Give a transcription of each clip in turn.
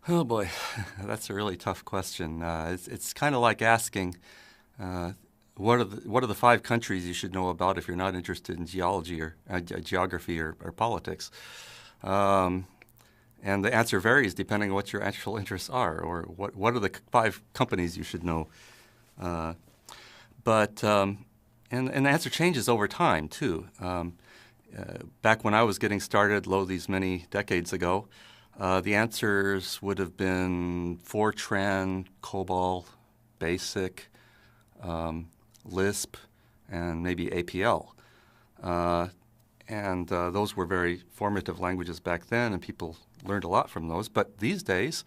Oh boy, that's a really tough question. It's kind of like asking, uh, what are the five countries you should know about if you're not interested in geology or geography or politics? Um, and the answer varies depending on what your actual interests are, or what are the five companies you should know. Uh, but the answer changes over time too. Back when I was getting started, these many decades ago, the answers would have been Fortran, COBOL, BASIC, Lisp, and maybe APL. Uh, and those were very formative languages back then, and people learned a lot from those. But these days,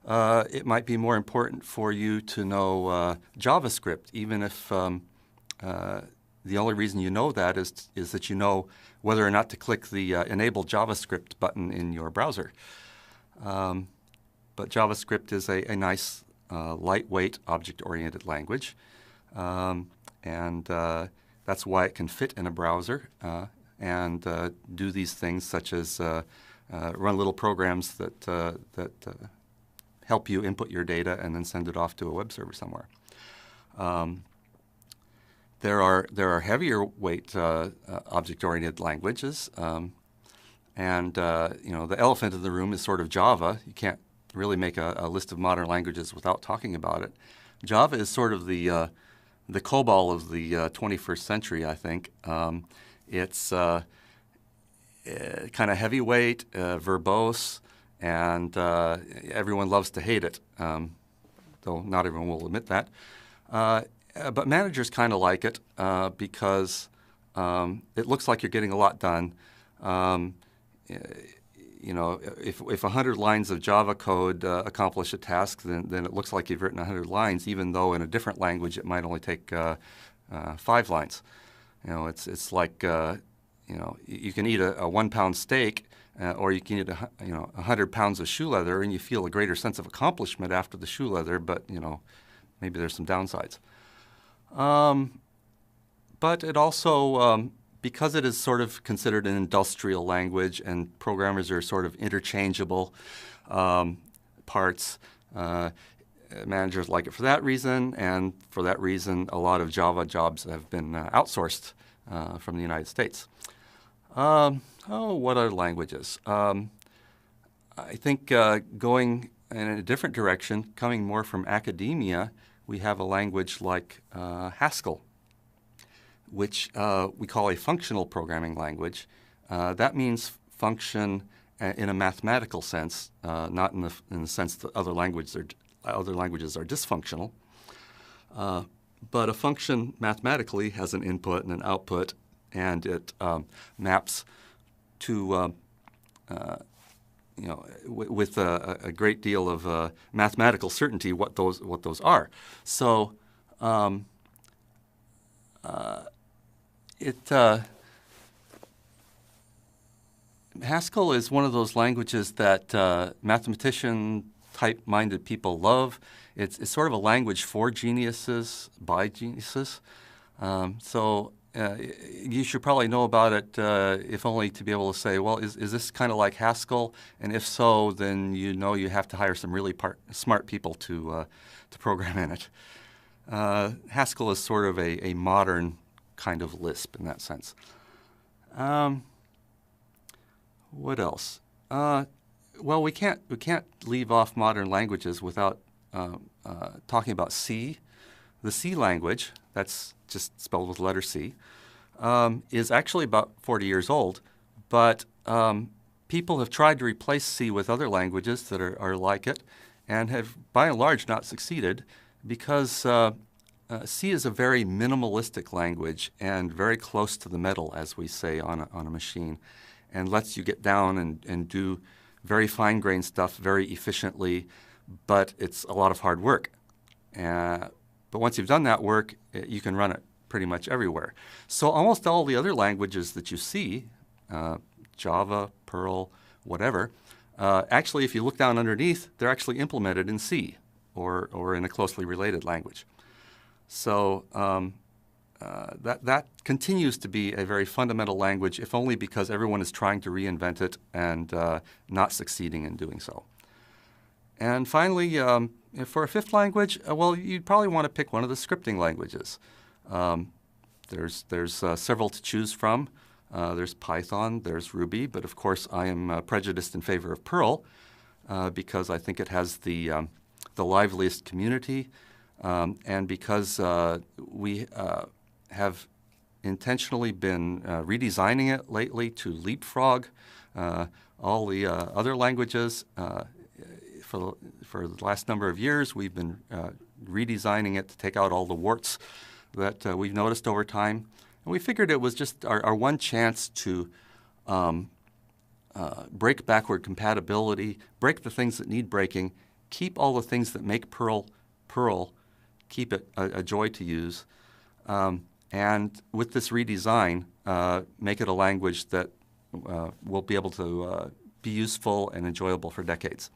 it might be more important for you to know JavaScript, even if uh, the only reason you know that is that you know whether or not to click the Enable JavaScript button in your browser. Um, but JavaScript is a nice, lightweight, object-oriented language, and that's why it can fit in a browser and do these things such as run little programs that help you input your data and then send it off to a web server somewhere. There are heavier weight object-oriented languages, and the elephant in the room is sort of Java. You can't really make a list of modern languages without talking about it. Java is sort of the COBOL of the 21st century, I think. It's kind of heavyweight, verbose, and everyone loves to hate it, though not everyone will admit that. But managers kind of like it because it looks like you're getting a lot done. If 100 lines of Java code accomplish a task, then it looks like you've written 100 lines, even though in a different language it might only take 5 lines. It's like you can eat a 1-pound steak, or you can eat 100 pounds of shoe leather, and you feel a greater sense of accomplishment after the shoe leather. But maybe there's some downsides. But it also, because it is sort of considered an industrial language and programmers are sort of interchangeable parts, managers like it for that reason, and for that reason a lot of Java jobs have been outsourced from the United States. What other languages? I think going in a different direction, coming more from academia, we have a language like Haskell, which we call a functional programming language. That means function in a mathematical sense, not in the sense that other languages are dysfunctional. But a function mathematically has an input and an output, and it maps to with a great deal of mathematical certainty what those are. So Haskell is one of those languages that mathematician-type-minded people love. It's sort of a language for geniuses, by geniuses. You should probably know about it, if only to be able to say, well, is this kind of like Haskell? And if so, then you have to hire some really smart people to program in it. Haskell is sort of a modern kind of Lisp in that sense. What else? Well, we can't leave off modern languages without talking about C. The C language, that's just spelled with the letter C, is actually about 40 years old, but people have tried to replace C with other languages that are like it and have, by and large, not succeeded because C is a very minimalistic language and very close to the metal, as we say, on a machine, and lets you get down and do very fine-grained stuff very efficiently, but it's a lot of hard work. But once you've done that work, you can run it pretty much everywhere. So almost all the other languages that you see, Java, Perl, whatever, actually, if you look down underneath, they're actually implemented in C or in a closely related language. So that continues to be a very fundamental language, if only because everyone is trying to reinvent it and not succeeding in doing so. And finally, for a fifth language, well, you'd probably want to pick one of the scripting languages. There's several to choose from. There's Python, there's Ruby, but of course I am prejudiced in favor of Perl because I think it has the liveliest community, and because we have intentionally been redesigning it lately to leapfrog all the other languages. For the last number of years, we've been redesigning it to take out all the warts that we've noticed over time. And we figured it was just our one chance to break backward compatibility, break the things that need breaking, keep all the things that make Perl, keep it a joy to use, and with this redesign, make it a language that will be able to be useful and enjoyable for decades.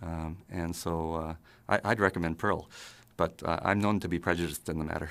And so I'd recommend Perl, but I'm known to be prejudiced in the matter.